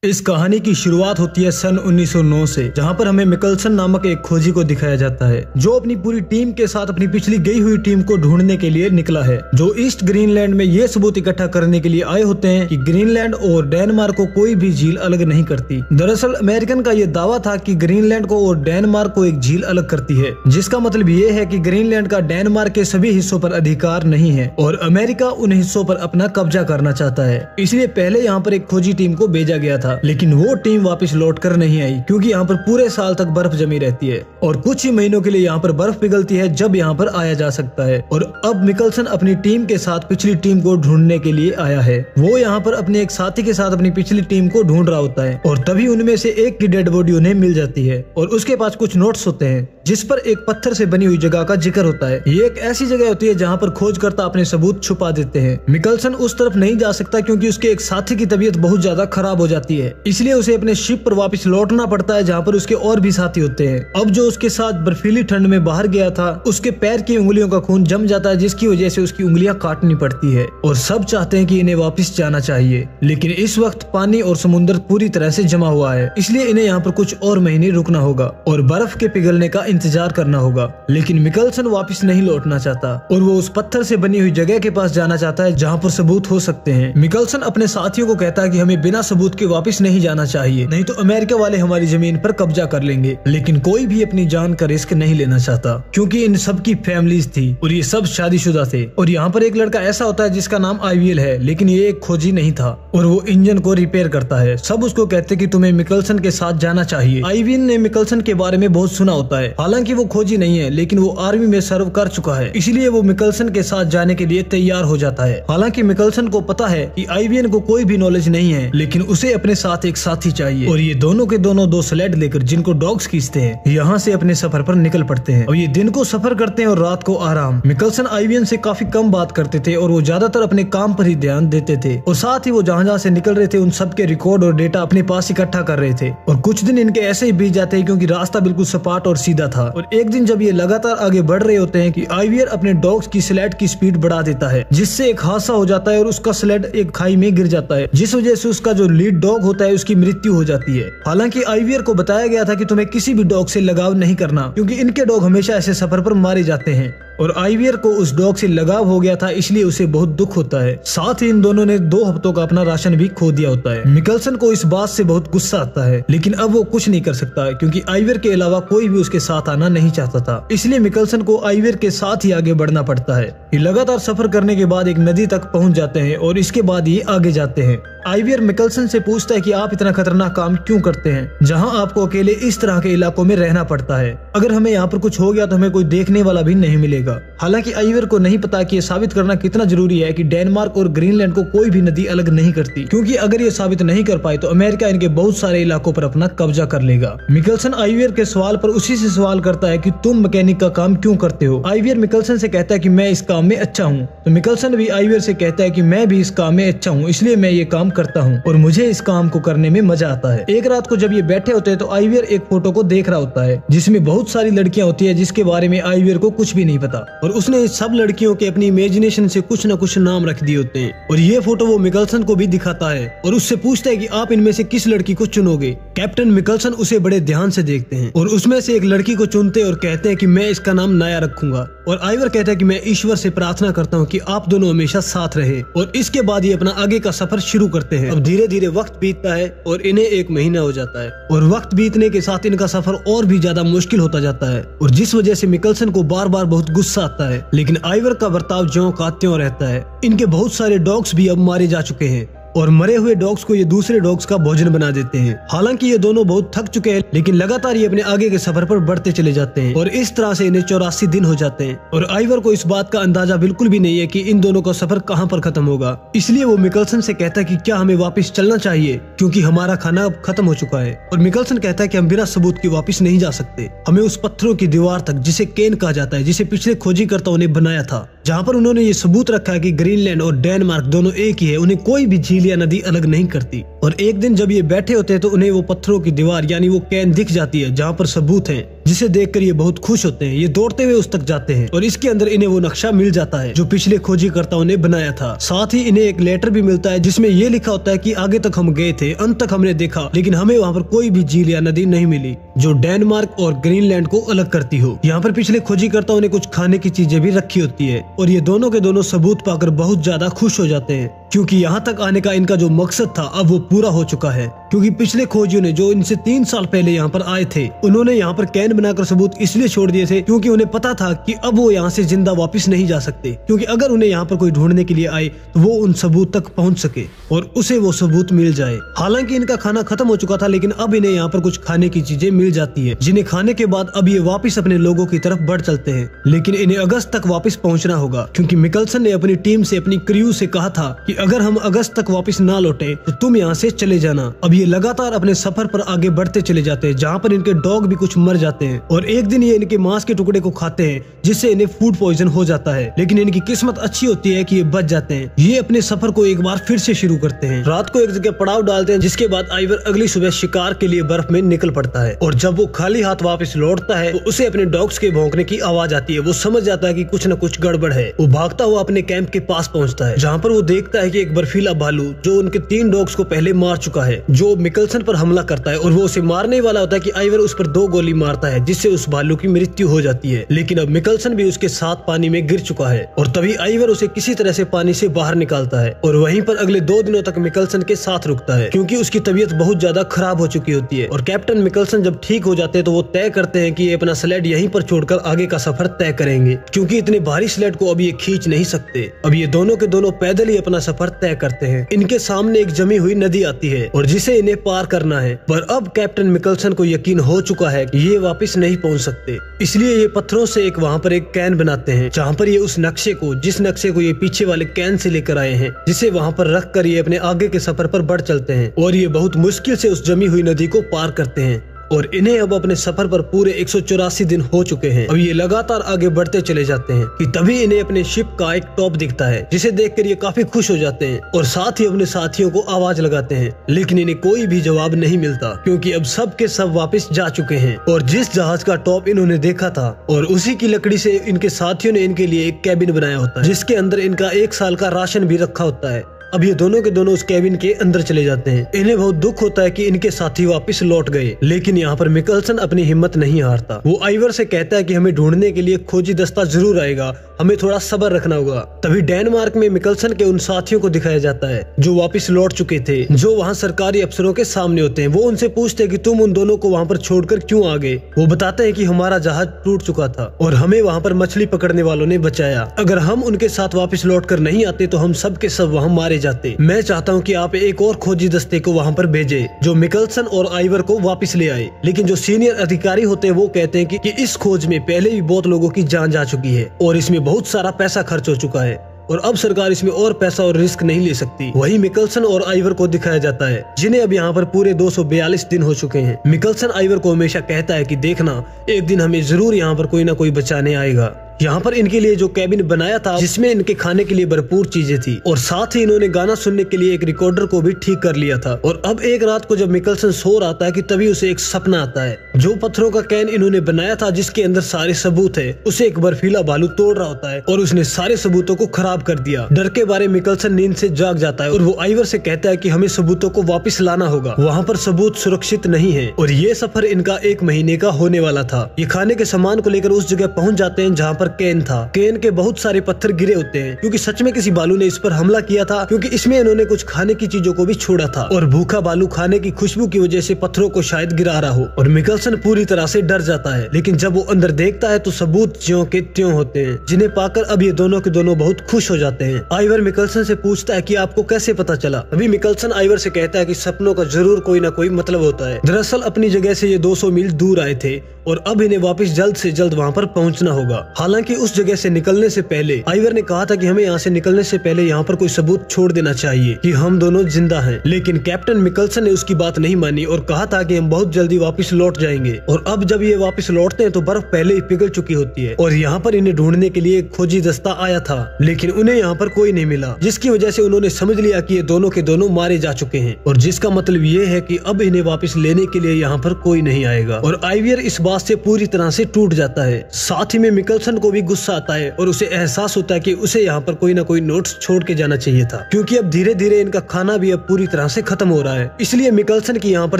इस कहानी की शुरुआत होती है सन 1909 से, जहां पर हमें मिकल्सन नामक एक खोजी को दिखाया जाता है जो अपनी पूरी टीम के साथ अपनी पिछली गई हुई टीम को ढूंढने के लिए निकला है, जो ईस्ट ग्रीनलैंड में ये सबूत इकट्ठा करने के लिए आए होते हैं कि ग्रीनलैंड और डेनमार्क को कोई भी झील अलग नहीं करती। दरअसल अमेरिकन का ये दावा था कि ग्रीनलैंड को और डेनमार्क को एक झील अलग करती है, जिसका मतलब ये है कि ग्रीनलैंड का डेनमार्क के सभी हिस्सों पर अधिकार नहीं है और अमेरिका उन हिस्सों पर अपना कब्जा करना चाहता है। इसलिए पहले यहाँ पर एक खोजी टीम को भेजा गया था, लेकिन वो टीम वापस लौट कर नहीं आई क्योंकि यहाँ पर पूरे साल तक बर्फ जमी रहती है और कुछ ही महीनों के लिए यहाँ पर बर्फ पिघलती है जब यहाँ पर आया जा सकता है। और अब मिकल्सन अपनी टीम के साथ पिछली टीम को ढूंढने के लिए आया है। वो यहाँ पर अपने एक साथी के साथ अपनी पिछली टीम को ढूंढ रहा होता है और तभी उनमें से एक की डेड बॉडी उन्हें मिल जाती है और उसके पास कुछ नोट्स होते हैं जिस पर एक पत्थर से बनी हुई जगह का जिक्र होता है। ये एक ऐसी जगह होती है जहाँ पर खोजकर्ता अपने सबूत छुपा देते हैं। मिकल्सन उस तरफ नहीं जा सकता क्योंकि उसके एक साथी की तबीयत बहुत ज्यादा खराब हो जाती है, इसलिए उसे अपने शिप पर वापस लौटना पड़ता है जहाँ पर उसके और भी साथी होते हैं। अब जो उसके साथ बर्फीली ठंड में बाहर गया था उसके पैर की उंगलियों का खून जम जाता है, जिसकी वजह से उसकी उंगलियां काटनी पड़ती है और सब चाहते हैं कि इन्हें वापस जाना चाहिए, लेकिन इस वक्त पानी और समुद्र पूरी तरह से जमा हुआ है, इसलिए इन्हें यहाँ पर कुछ और महीने रुकना होगा और बर्फ के पिघलने का इंतजार करना होगा। लेकिन मिकल्सन वापस नहीं लौटना चाहता और वो उस पत्थर से बनी हुई जगह के पास जाना चाहता है जहाँ पर सबूत हो सकते हैं। मिकल्सन अपने साथियों को कहता है कि हमें बिना सबूत के वापस नहीं जाना चाहिए, नहीं तो अमेरिका वाले हमारी जमीन पर कब्जा कर लेंगे। लेकिन कोई भी अपनी जान का रिस्क नहीं लेना चाहता क्योंकि इन सब की फैमिलीज थी और ये सब शादीशुदा थे। और यहाँ पर एक लड़का ऐसा होता है जिसका नाम आईवीएल है, लेकिन ये एक खोजी नहीं था और वो इंजन को रिपेयर करता है। सब उसको कहते कि तुम्हें मिकल्सन के साथ जाना चाहिए। आईवीएल ने मिकल्सन के बारे में बहुत सुना होता है, हालांकि वो खोजी नहीं है लेकिन वो आर्मी में सर्व कर चुका है, इसलिए वो मिकल्सन के साथ जाने के लिए तैयार हो जाता है। हालांकि मिकल्सन को पता है कि आईवीएल को कोई भी नॉलेज नहीं है, लेकिन उसे अपने साथ एक साथी चाहिए और ये दोनों के दोनों दो स्लेड लेकर जिनको डॉग्स खींचते हैं यहाँ से अपने सफर पर निकल पड़ते हैं और ये दिन को सफर करते हैं और रात को आराम। मिकल्सन आईवीएल से काफी कम बात करते थे और वो ज्यादातर अपने काम पर ही ध्यान देते थे और साथ ही वो जहाँ से निकल रहे थे उन सब के रिकॉर्ड और डेटा अपने पास इकट्ठा कर रहे थे। और कुछ दिन इनके ऐसे ही बीत जाते हैं क्योंकि रास्ता बिल्कुल सपाट और सीधा था। और एक दिन जब ये लगातार आगे बढ़ रहे होते हैं कि आईवीएल अपने डॉग्स की स्लेड की स्पीड बढ़ा देता है, जिससे एक हादसा हो जाता है और उसका स्लेड एक खाई में गिर जाता है, जिस वजह से उसका जो लीड डॉग होता है उसकी मृत्यु हो जाती है। हालांकि आईवीएल को बताया गया था कि तुम्हें किसी भी डॉग से लगाव नहीं करना क्योंकि इनके डॉग हमेशा ऐसे सफर पर मारे जाते हैं और आईवीएल को उस डॉग से लगाव हो गया था, इसलिए उसे बहुत दुख होता है। साथ ही इन दोनों ने 2 हफ्तों का अपना राशन भी खो दिया होता है। मिकल्सन को इस बात से बहुत गुस्सा आता है, लेकिन अब वो कुछ नहीं कर सकता क्योंकि आईवीएल के अलावा कोई भी उसके साथ आना नहीं चाहता था, इसलिए मिकल्सन को आईवीएल के साथ ही आगे बढ़ना पड़ता है। ये लगातार सफर करने के बाद एक नदी तक पहुंच जाते हैं और इसके बाद ये आगे जाते हैं। आईवीएल मिकल्सन से पूछता है कि आप इतना खतरनाक काम क्यों करते हैं जहां आपको अकेले इस तरह के इलाकों में रहना पड़ता है। अगर हमें यहाँ पर कुछ हो गया तो हमें कोई देखने वाला भी नहीं मिलेगा। हालांकि आईवीएल को नहीं पता कि ये साबित करना कितना जरूरी है कि डेनमार्क और ग्रीनलैंड को कोई भी नदी अलग नहीं करती, क्योंकि अगर ये साबित नहीं कर पाए तो अमेरिका इनके बहुत सारे इलाकों पर अपना कब्जा कर लेगा। मिकल्सन आईवीएल के सवाल पर उसी से सवाल करता है कि तुम मैकेनिक का काम क्यों करते हो। आईवीएल मिकल्सन से कहता है कि मैं इस काम में अच्छा हूँ, तो मिकल्सन भी आईवीएल से कहता है कि मैं भी इस काम में अच्छा हूँ, इसलिए मैं ये काम करता हूँ और मुझे इस काम को करने में मजा आता है। एक रात को जब ये बैठे होते हैं तो आईवीएल एक फोटो को देख रहा होता है जिसमें बहुत सारी लड़कियां होती है जिसके बारे में आईवीएल को कुछ भी नहीं पता, और उसने सब लड़कियों के अपनी इमेजिनेशन से कुछ न कुछ नाम रख दिए होते हैं। और ये फोटो वो मिकल्सन को भी दिखाता है और उससे पूछता है कि आप इनमें से किस लड़की को चुनोगे। कैप्टन मिकल्सन उसे बड़े ध्यान से देखते हैं और उसमें से एक लड़की को चुनते हैं और कहते हैं कि मैं इसका नाम नाया रखूंगा। और आईवीएल कहता है कि मैं ईश्वर से प्रार्थना करता हूँ कि आप दोनों हमेशा साथ रहे। और इसके बाद ये अपना आगे का सफर शुरू करते हैं। अब धीरे धीरे वक्त बीतता है और इन्हें 1 महीना हो जाता है और वक्त बीतने के साथ इनका सफर और भी ज्यादा मुश्किल होता जाता है और जिस वजह से मिकल्सन को बार बार बहुत गुस्सा आता है। लेकिन आईवीएल का बर्ताव ज्यों का त्यों रहता है। इनके बहुत सारे डॉग्स भी अब मारे जा चुके हैं और मरे हुए डॉग्स को ये दूसरे डॉग्स का भोजन बना देते हैं। हालांकि ये दोनों बहुत थक चुके हैं, लेकिन लगातार ये अपने आगे के सफर पर बढ़ते चले जाते हैं और इस तरह से इन्हें 84 दिन हो जाते हैं। और आईवीएल को इस बात का अंदाजा बिल्कुल भी नहीं है कि इन दोनों का सफर कहां पर खत्म होगा, इसलिए वो मिकल्सन से कहता है कि क्या हमें वापस चलना चाहिए क्योंकि हमारा खाना अब खत्म हो चुका है। और मिकल्सन कहता है कि हम बिना सबूत के वापस नहीं जा सकते, हमें उस पत्थरों की दीवार तक, जिसे केन कहा जाता है, जिसे पिछले खोजीकर्ताओं ने बनाया था, जहाँ पर उन्होंने ये सबूत रखा है कि ग्रीनलैंड और डेनमार्क दोनों एक ही है, उन्हें कोई भी झील या नदी अलग नहीं करती। और एक दिन जब ये बैठे होते हैं तो उन्हें वो पत्थरों की दीवार यानी वो कैन दिख जाती है जहाँ पर सबूत हैं जिसे देखकर ये बहुत खुश होते हैं। ये दौड़ते हुए उस तक जाते हैं और इसके अंदर इन्हें वो नक्शा मिल जाता है जो पिछले खोजीकर्ताओं ने बनाया था। साथ ही इन्हें एक लेटर भी मिलता है जिसमें ये लिखा होता है कि आगे तक हम गए थे, अंत तक हमने देखा, लेकिन हमें वहाँ पर कोई भी झील या नदी नहीं मिली जो डेनमार्क और ग्रीनलैंड को अलग करती हो। यहाँ पर पिछले खोजीकर्ताओं ने कुछ खाने की चीजें भी रखी होती है और ये दोनों के दोनों सबूत पाकर बहुत ज्यादा खुश हो जाते हैं क्योंकि यहाँ तक आने का इनका जो मकसद था अब वो पूरा हो चुका है। क्योंकि पिछले खोजियों ने जो इनसे 3 साल पहले यहाँ पर आए थे उन्होंने यहाँ पर कैन बनाकर सबूत इसलिए छोड़ दिए थे क्योंकि उन्हें पता था कि अब वो यहाँ से जिंदा वापस नहीं जा सकते, क्योंकि अगर उन्हें यहाँ पर कोई ढूंढने के लिए आए तो वो उन सबूत तक पहुँच सके और उसे वो सबूत मिल जाए। हालांकि इनका खाना खत्म हो चुका था लेकिन अब इन्हें यहाँ पर कुछ खाने की चीजें मिल जाती है जिन्हें खाने के बाद अब ये वापस अपने लोगों की तरफ बढ़ चलते हैं। लेकिन इन्हें अगस्त तक वापस पहुँचना होगा क्योंकि मिकल्सन ने अपनी टीम से अपनी क्रू से कहा था कि अगर हम अगस्त तक वापस ना लौटे तो तुम यहाँ से चले जाना। अब ये लगातार अपने सफर पर आगे बढ़ते चले जाते हैं जहाँ पर इनके डॉग भी कुछ मर जाते हैं और एक दिन ये इनके मांस के टुकड़े को खाते हैं जिससे इन्हें फूड पॉइजन हो जाता है। लेकिन इनकी किस्मत अच्छी होती है कि ये बच जाते हैं। ये अपने सफर को एक बार फिर से शुरू करते हैं। रात को एक जगह पड़ाव डालते हैं जिसके बाद आइवर अगली सुबह शिकार के लिए बर्फ में निकल पड़ता है और जब वो खाली हाथ वापस लौटता है तो उसे अपने डॉग्स के भौंकने की आवाज आती है। वो समझ जाता है कि कुछ न कुछ गड़बड़ है। वो भागता हुआ अपने कैंप के पास पहुंचता है जहाँ पर वो देखता है कि एक बर्फीला भालू जो उनके 3 डॉग्स को पहले मार चुका है जो मिकल्सन पर हमला करता है और वो उसे मारने वाला होता है कि आइवर उस पर 2 गोली मारता है जिससे उस भालू की मृत्यु हो जाती है। लेकिन अब मिकल्सन भी उसके साथ पानी में गिर चुका है और तभी आइवर उसे किसी तरह से पानी से बाहर निकालता है और वहीं पर अगले 2 दिनों तक मिकल्सन के साथ रुकता है क्योंकि उसकी तबीयत बहुत ज्यादा खराब हो चुकी होती है। और कैप्टन मिकल्सन जब ठीक हो जाते हैं तो वो तय करते हैं कि ये अपना स्लेड यहीं पर छोड़कर आगे का सफर तय करेंगे क्योंकि इतने भारी स्लेड को अब ये खींच नहीं सकते। अब ये दोनों के दोनों पैदल ही अपना सफर तय करते हैं। इनके सामने एक जमी हुई नदी आती है और जिसे इन्हें पार करना है, पर अब कैप्टन मिकल्सन को यकीन हो चुका है कि ये वापस नहीं पहुंच सकते। इसलिए ये पत्थरों से वहाँ पर एक कैन बनाते हैं जहाँ पर ये उस नक्शे को जिस नक्शे को ये पीछे वाले कैन से लेकर आए हैं जिसे वहाँ पर रख कर ये अपने आगे के सफर पर बढ़ चलते हैं और ये बहुत मुश्किल से उस जमी हुई नदी को पार करते हैं। और इन्हें अब अपने सफर पर पूरे 184 दिन हो चुके हैं। अब ये लगातार आगे बढ़ते चले जाते हैं कि तभी इन्हें अपने शिप का एक टॉप दिखता है जिसे देखकर ये काफी खुश हो जाते हैं और साथ ही अपने साथियों को आवाज लगाते हैं। लेकिन इन्हें कोई भी जवाब नहीं मिलता क्योंकि अब सब के सब वापस जा चुके हैं और जिस जहाज का टॉप इन्होंने देखा था और उसी की लकड़ी से इनके साथियों ने इनके लिए एक कैबिन बनाया होता है जिसके अंदर इनका 1 साल का राशन भी रखा होता है। अब ये दोनों के दोनों उस कैबिन के अंदर चले जाते हैं। इन्हें बहुत दुख होता है कि इनके साथी वापस लौट गए, लेकिन यहाँ पर मिकल्सन अपनी हिम्मत नहीं हारता। वो आइवर से कहता है कि हमें ढूंढने के लिए खोजी दस्ता जरूर आएगा, हमें थोड़ा सब्र रखना होगा। तभी डेनमार्क में मिकल्सन के उन साथियों को दिखाया जाता है जो वापस लौट चुके थे, जो वहाँ सरकारी अफसरों के सामने होते हैं। वो उनसे पूछते हैं कि तुम उन दोनों को वहाँ पर छोड़कर क्यों आ गए। वो बताते हैं कि हमारा जहाज टूट चुका था और हमें वहाँ पर मछली पकड़ने वालों ने बचाया। अगर हम उनके साथ वापस लौट कर नहीं आते तो हम सब के सब वहाँ मारे जाते। मैं चाहता हूँ कि आप एक और खोजी दस्ते को वहाँ पर भेजे जो मिकल्सन और आइवर को वापस ले आए। लेकिन जो सीनियर अधिकारी होते हैं वो कहते हैं कि इस खोज में पहले भी बहुत लोगों की जान जा चुकी है और इसमें बहुत सारा पैसा खर्च हो चुका है और अब सरकार इसमें और पैसा और रिस्क नहीं ले सकती। वही मिकल्सन और आइवर को दिखाया जाता है जिन्हें अब यहाँ पर पूरे 242 दिन हो चुके हैं। मिकल्सन आइवर को हमेशा कहता है कि देखना एक दिन हमें जरूर यहाँ पर कोई ना कोई बचाने आएगा। यहाँ पर इनके लिए जो कैबिन बनाया था जिसमें इनके खाने के लिए भरपूर चीजें थी और साथ ही इन्होंने गाना सुनने के लिए एक रिकॉर्डर को भी ठीक कर लिया था। और अब एक रात को जब मिकल्सन सो रहा था कि तभी उसे एक सपना आता है। जो पत्थरों का कैन इन्होंने बनाया था जिसके अंदर सारे सबूत है, उसे एक बर्फीला भालू तोड़ रहा होता है और उसने सारे सबूतों को खराब कर दिया। डर के बारे मिकल्सन नींद से जाग जाता है और वो आइवर से कहता है कि हमें सबूतों को वापस लाना होगा, वहाँ पर सबूत सुरक्षित नहीं है। और ये सफर इनका 1 महीने का होने वाला था। ये खाने के सामान को लेकर उस जगह पहुँच जाते हैं जहाँ पर कैन था। कैन के बहुत सारे पत्थर गिरे होते हैं क्योंकि सच में किसी भालू ने इस पर हमला किया था, क्योंकि इसमें इन्होंने कुछ खाने की चीजों को भी छोड़ा था और भूखा भालू खाने की खुशबू की वजह से पत्थरों को शायद गिरा रहा हो। और मिकल्सन पूरी तरह से डर जाता है, लेकिन जब वो अंदर देखता है तो सबूत ज्यों के त्यों होते हैं, जिन्हें पाकर अब ये दोनों के दोनों बहुत खुश हो जाते हैं। आइवर मिकल्सन से पूछता है कि आपको कैसे पता चला। अभी मिकल्सन आइवर से कहता है कि सपनों का जरूर कोई ना कोई मतलब होता है। दरअसल अपनी जगह से ये 200 मील दूर आए थे और अब इन्हें वापस जल्द से जल्द वहाँ पर पहुँचना होगा। हालांकि हालांकि उस जगह से निकलने से पहले आइवर ने कहा था कि हमें यहाँ से निकलने से पहले यहाँ पर कोई सबूत छोड़ देना चाहिए कि हम दोनों जिंदा हैं। लेकिन कैप्टन मिकल्सन ने उसकी बात नहीं मानी और कहा था कि हम बहुत जल्दी वापस लौट जाएंगे। और अब जब ये वापस लौटते हैं तो बर्फ पहले ही पिघल चुकी होती है और यहाँ पर इन्हें ढूंढने के लिए एक खोजी दस्ता आया था, लेकिन उन्हें यहाँ पर कोई नहीं मिला, जिसकी वजह से उन्होंने समझ लिया कि ये दोनों के दोनों मारे जा चुके हैं। और जिसका मतलब ये है कि अब इन्हें वापस लेने के लिए यहाँ पर कोई नहीं आएगा। और आइवर इस बात से पूरी तरह से टूट जाता है। साथ ही में मिकल्सन को भी गुस्सा आता है और उसे एहसास होता है कि उसे यहाँ पर कोई ना कोई नोट्स छोड़ के जाना चाहिए था, क्योंकि अब धीरे धीरे इनका खाना भी अब पूरी तरह से खत्म हो रहा है। इसलिए मिकल्सन की यहाँ पर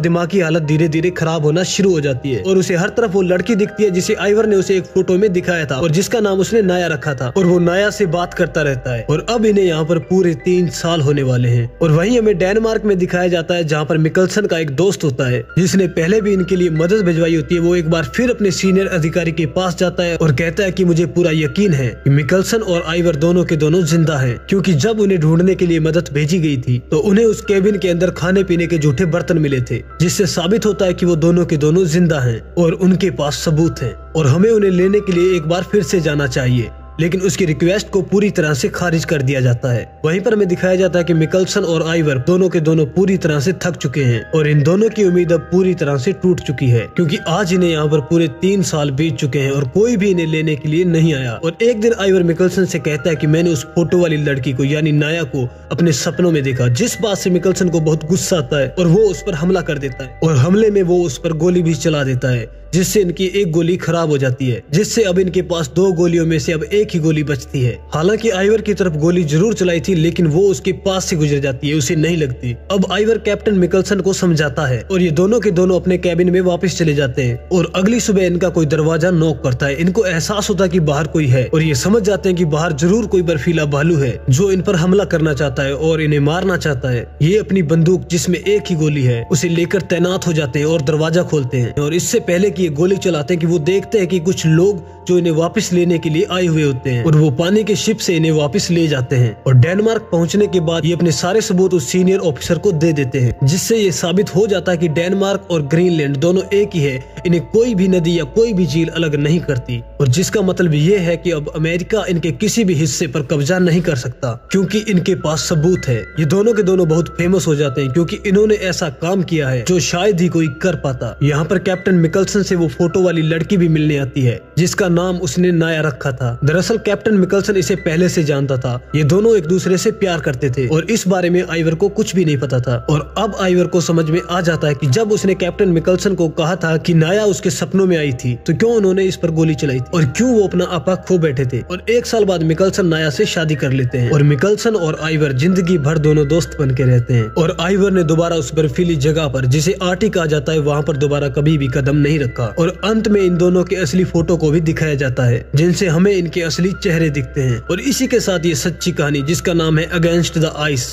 दिमागी हालत धीरे धीरे खराब होना शुरू हो जाती है और उसे हर तरफ वो लड़की दिखती है जिसे आइवर ने उसे एक फोटो में दिखाया था और जिसका नाम उसने नाया रखा था, और वो नाया से बात करता रहता है। और अब इन्हें यहाँ पर पूरे 3 साल होने वाले हैं। और वहीं हमें डेनमार्क में दिखाया जाता है जहाँ पर मिकल्सन का एक दोस्त होता है जिसने पहले भी इनके लिए मदद भिजवाई होती है। वो एक बार फिर अपने सीनियर अधिकारी के पास जाता है और कहता है कि मुझे पूरा यकीन है कि मिकल्सन और आइवर दोनों के दोनों जिंदा हैं, क्योंकि जब उन्हें ढूंढने के लिए मदद भेजी गई थी तो उन्हें उस केबिन के अंदर खाने पीने के झूठे बर्तन मिले थे, जिससे साबित होता है कि वो दोनों के दोनों जिंदा हैं और उनके पास सबूत है और हमें उन्हें लेने के लिए एक बार फिर से जाना चाहिए। लेकिन उसकी रिक्वेस्ट को पूरी तरह से खारिज कर दिया जाता है। वहीं पर हमें दिखाया जाता है कि मिकल्सन और आइवर दोनों के दोनों पूरी तरह से थक चुके हैं और इन दोनों की उम्मीद अब पूरी तरह से टूट चुकी है, क्योंकि आज इन्हें यहाँ पर पूरे 3 साल बीत चुके हैं और कोई भी इन्हें लेने के लिए नहीं आया। और एक दिन आइवर मिकल्सन से कहता है कि मैंने उस फोटो वाली लड़की को यानी नाया को अपने सपनों में देखा, जिस बात से मिकल्सन को बहुत गुस्सा आता है और वो उस पर हमला कर देता है। और हमले में वो उस पर गोली भी चला देता है, जिससे इनकी एक गोली खराब हो जाती है, जिससे अब इनके पास 2 गोलियों में से अब एक ही गोली बचती है। हालांकि आइवर की तरफ गोली जरूर चलाई थी, लेकिन वो उसके पास से गुजर जाती है, उसे नहीं लगती। अब आइवर कैप्टन मिकल्सन को समझाता है और ये दोनों के दोनों अपने कैबिन में वापस चले जाते हैं। और अगली सुबह इनका कोई दरवाजा नॉक करता है। इनको एहसास होता है कि बाहर कोई है और ये समझ जाते हैं कि बाहर जरूर कोई बर्फीला भालू है जो इन पर हमला करना चाहता है और इन्हें मारना चाहता है। ये अपनी बंदूक जिसमें एक ही गोली है उसे लेकर तैनात हो जाते हैं और दरवाजा खोलते हैं। और इससे पहले कि ये गोली चलाते हैं कि वो देखते हैं कि कुछ लोग जो इन्हें वापस लेने के लिए आए हुए होते हैं और वो पानी के शिप से इन्हें वापस ले जाते हैं। और डेनमार्क पहुंचने के बाद ये अपने सारे सबूत उस सीनियर ऑफिसर को दे देते हैं, जिससे ये साबित हो जाता है कि डेनमार्क और ग्रीनलैंड दोनों एक ही है। इन्हें कोई भी नदी या कोई भी झील अलग नहीं करती। और जिसका मतलब ये है कि अब अमेरिका इनके किसी भी हिस्से पर कब्जा नहीं कर सकता, क्योंकि इनके पास सबूत है। ये दोनों के दोनों बहुत फेमस हो जाते हैं क्योंकि इन्होंने ऐसा काम किया है जो शायद ही कोई कर पाता। यहाँ पर कैप्टन मिकल्सन से वो फोटो वाली लड़की भी मिलने आती है जिसका नाम उसने नाया रखा था। दरअसल कैप्टन मिकल्सन इसे पहले से जानता था। ये दोनों एक दूसरे से प्यार करते थे और इस बारे में आइवर को कुछ भी नहीं पता था। और अब आइवर को समझ में आ जाता है कि जब उसने कैप्टन मिकल्सन को कहा था कि नाया उसके सपनों में आई थी तो क्यों उन्होंने इस पर गोली चलाई थी और क्यों वो अपना आपा खो बैठे थे। और 1 साल बाद मिकल्सन नाया से शादी कर लेते हैं और मिकल्सन और आइवर जिंदगी भर दोनों दोस्त बन के रहते हैं। और आइवर ने दोबारा उस बर्फीली जगह पर जिसे आर्टिक कहा जाता है वहाँ पर दोबारा कभी भी कदम नहीं रखा। और अंत में इन दोनों के असली फोटो को भी दिखाया जाता है जिनसे हमें इनके असली चेहरे दिखते हैं। और इसी के साथ ये सच्ची कहानी जिसका नाम है अगेंस्ट द आइस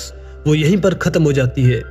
वो यहीं पर खत्म हो जाती है।